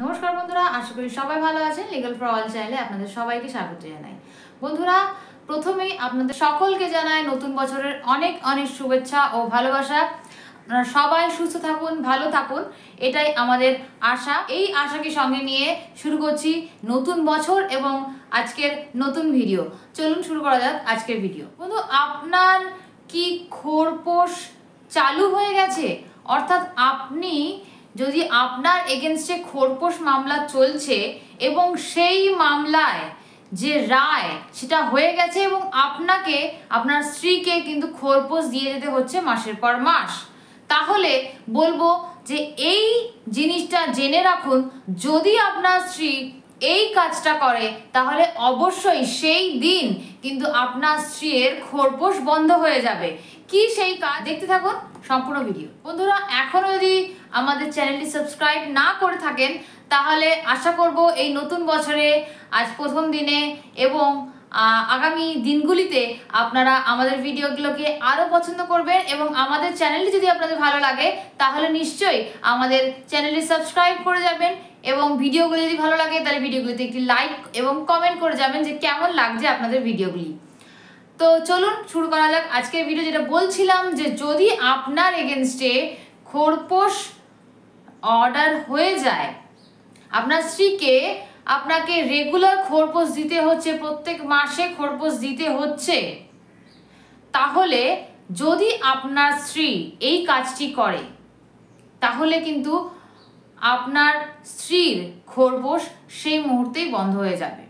নমস্কার বন্ধুরা, আশা করি সবাই ভালো আছেন। লিগ্যাল ফর অল চ্যানেলে আপনাদের সবাইকে স্বাগত জানাই। বন্ধুরা, প্রথমেই আপনাদের সকলকে জানাই নতুন বছরের অনেক অনেক শুভেচ্ছা ও ভালোবাসা। আপনারা সবাই সুস্থ থাকুন, ভালো থাকুন, এটাই আমাদের আশা। এই আশাকে সঙ্গে নিয়ে শুরু করছি নতুন বছর এবং আজকের নতুন ভিডিও। চলুন শুরু করা যাক আজকের ভিডিও। বন্ধু, আপনার কি খোরপোশ চালু হয়ে গেছে? অর্থাৎ আপনি যদি আপনার এগেনস্টে খোরপোশ মামলা চলছে এবং সেই মামলায় যে রায় সেটা হয়ে গেছে এবং আপনাকে আপনার স্ত্রীকে কিন্তু খোরপোশ দিয়ে যেতে হচ্ছে মাসের পর মাস, তাহলে বলবো যে এই জিনিসটা জেনে রাখুন, যদি আপনার স্ত্রী এই কাজটা করে তাহলে অবশ্যই সেই দিন কিন্তু আপনার স্ত্রীর খোরপোশ বন্ধ হয়ে যাবে। কি সেই কাজ, দেখতে থাকুন সম্পূর্ণ ভিডিও। বন্ধুরা, এখনো যদি আমাদের চ্যানেলটি সাবস্ক্রাইব না করে থাকেন তাহলে আশা করব এই নতুন বছরে আজ প্রথম দিনে এবং আগামী দিনগুলিতে আপনারা আমাদের ভিডিওগুলোকে আরও পছন্দ করবেন এবং আমাদের চ্যানেলটি যদি আপনাদের ভালো লাগে তাহলে নিশ্চয়ই আমাদের চ্যানেলটি সাবস্ক্রাইব করে যাবেন এবং ভিডিওগুলি যদি ভালো লাগে তাহলে ভিডিওগুলিতে একটি লাইক এবং কমেন্ট করে যাবেন যে কেমন লাগছে আপনাদের ভিডিওগুলি। তো চলুন শুরু করা যাক আজকের ভিডিও। যেটা বলছিলাম যে যদি আপনার এগেনস্টে খোরপোশ অর্ডার হয়ে যায়, আপনার স্ত্রীকে আপনাকে রেগুলার খোরপোশ দিতে হচ্ছে, প্রত্যেক মাসে খোরপোশ দিতে হচ্ছে, তাহলে যদি আপনার স্ত্রী এই কাজটি করে তাহলে কিন্তু আপনার স্ত্রীর খোরপোশ সেই মুহূর্তেই বন্ধ হয়ে যাবে।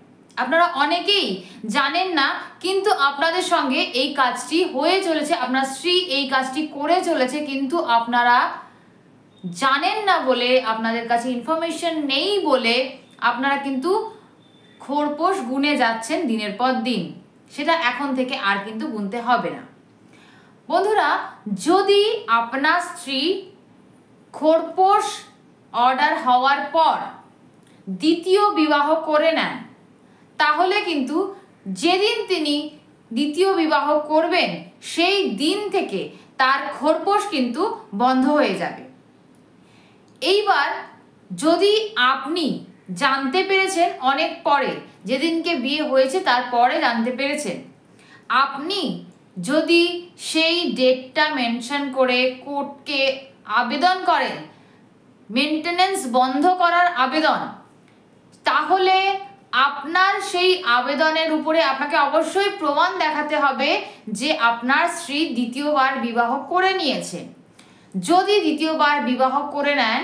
আপনারা অনেকেই জানেন না, কিন্তু আপনাদের সঙ্গে এই কাজটি হয়ে চলেছে, আপনার স্ত্রী এই কাজটি করে চলেছে, কিন্তু আপনারা জানেন না বলে, আপনাদের কাছে ইনফরমেশন নেই বলে আপনারা কিন্তু খোরপোশ গুনে যাচ্ছেন দিনের পর দিন। সেটা এখন থেকে আর কিন্তু গুনতে হবে না। বন্ধুরা, যদি আপনার স্ত্রী খোরপোশ অর্ডার হওয়ার পর দ্বিতীয় বিবাহ করে নেন, তাহলে কিন্তু যেদিন তিনি দ্বিতীয় বিবাহ করবেন সেই দিন থেকে তার খোরপোশ কিন্তু বন্ধ হয়ে যাবে। এইবার যদি আপনি জানতে পেরেছেন অনেক পরে, যেদিনকে বিয়ে হয়েছে তারপরে জানতে পেরেছেন, আপনি যদি সেই ডেটটা মেনশন করে কোর্টকে আবেদন করেন, মেনটেনেন্স বন্ধ করার আবেদন, তাহলে আপনার সেই আবেদনের উপরে আপনাকে অবশ্যই প্রমাণ দেখাতে হবে যে আপনার স্ত্রী দ্বিতীয়বার বিবাহ করে নিয়েছে। যদি দ্বিতীয়বার বিবাহ করে নেন,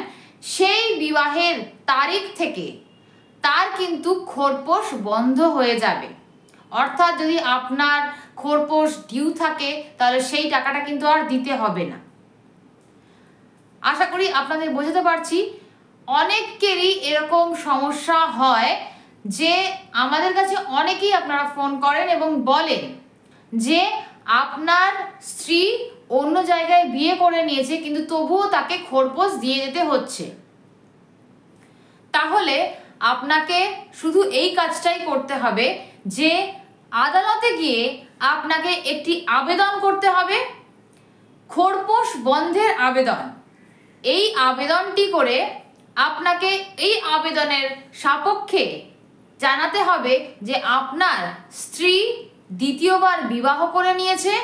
সেই বিবাহের তারিখ থেকে তার কিন্তু খোরপোশ বন্ধ হয়ে যাবে। অর্থাৎ যদি আপনার খোরপোশ ডিউ থাকে তাহলে সেই টাকাটা কিন্তু আর দিতে হবে না। আশা করি আপনাদের বোঝাতে পারছি। অনেকেরই এরকম সমস্যা হয় যে আমাদের কাছে অনেকেই আপনারা ফোন করেন এবং বলেন যে আপনার স্ত্রী অন্য জায়গায় বিয়ে করে নিয়েছে কিন্তু তবুও তাকে খোরপোশ দিয়ে যেতে হচ্ছে। তাহলে আপনাকে শুধু এই কাজটাই করতে হবে যে আদালতে গিয়ে আপনাকে একটি আবেদন করতে হবে, খোরপোশ বন্ধের আবেদন। এই আবেদনটি করে আপনাকে এই আবেদনের সাপেক্ষে জানাতে হবে যে আপনার স্ত্রী দ্বিতীয়বার বিবাহ করে নিয়েছে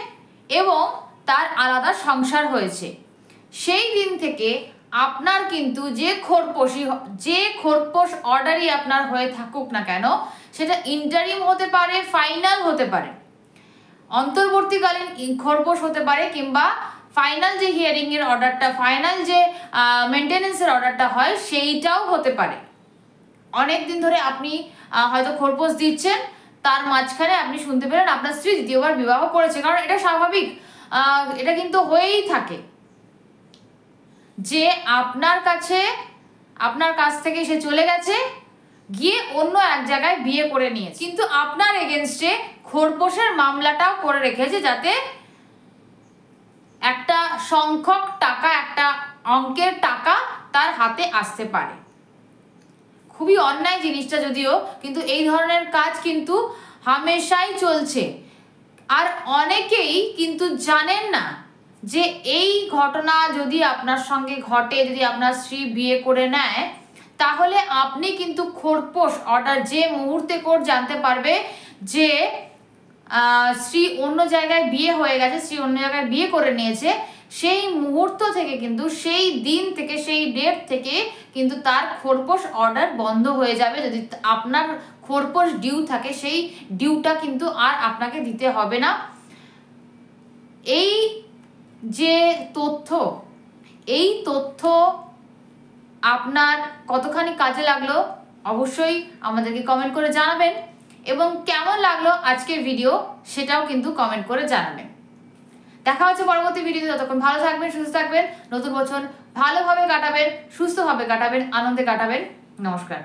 এবং তার আলাদা সংসার হয়েছে। সেই দিন থেকে আপনার কিন্তু যে খোরপোশ অর্ডারই আপনার হয়ে থাকুক না কেন, সেটা ইন্টারিম হতে পারে, ফাইনাল হতে পারে, অন্তর্বর্তীকালীন খোরপোশ হতে পারে, কিংবা ফাইনাল যে হিয়ারিংয়ের অর্ডারটা, ফাইনাল যে মেনটেনেন্সের অর্ডারটা হয় সেইটাও হতে পারে। অনেক দিন ধরে আপনি হয়তো খোরপোশ দিচ্ছেন, তার মাঝখানে আপনি শুনতে পেলেন আপনার স্ত্রী দ্বিতীয়বার বিবাহ করেছে। কারণ এটা স্বাভাবিক, এটা কিন্তু হয়েই থাকে যে আপনার কাছ থেকে সে চলে গেছে, গিয়ে অন্য এক জায়গায় বিয়ে করে নিয়েছে, কিন্তু আপনার এগেনস্টে খোরপোশের মামলাটাও করে রেখেছে যাতে একটা সংখ্যক টাকা, একটা অঙ্কের টাকা তার হাতে আসতে পারে। খুবই অন্যায় জিনিসটা যদিও, কিন্তু এই ধরনের কাজ কিন্তু হামেশাই চলছে। আর অনেকেই কিন্তু জানেন না যে এই ঘটনা যদি আপনার সঙ্গে ঘটে, যদি আপনার স্ত্রী বিয়ে করে নেয় তাহলে আপনি কিন্তু খোরপোশ অর্ডার যে মুহূর্তে কোড জানতে পারবে যে স্ত্রী অন্য জায়গায় বিয়ে হয়ে গেছে, স্ত্রী অন্য জায়গায় বিয়ে করে নিয়েছে, সেই মুহূর্ত থেকে কিন্তু, সেই দিন থেকে, সেই ডেট থেকে কিন্তু তার খোরপোশ অর্ডার বন্ধ হয়ে যাবে। যদি আপনার খোরপোশ ডিউ থাকে, সেই ডিউটা কিন্তু আর আপনাকে দিতে হবে না। এই যে তথ্য, এই তথ্য আপনার কতখানি কাজে লাগলো অবশ্যই আমাদেরকে কমেন্ট করে জানাবেন, এবং কেমন লাগলো আজকের ভিডিও সেটাও কিন্তু কমেন্ট করে জানাবেন। দেখা হচ্ছে পরবর্তী ভিডিওতে। ততক্ষণ ভালো থাকবেন, সুস্থ থাকবেন, নতুন বছর ভালোভাবে কাটাবেন, সুস্থভাবে কাটাবেন, আনন্দে কাটাবেন। নমস্কার।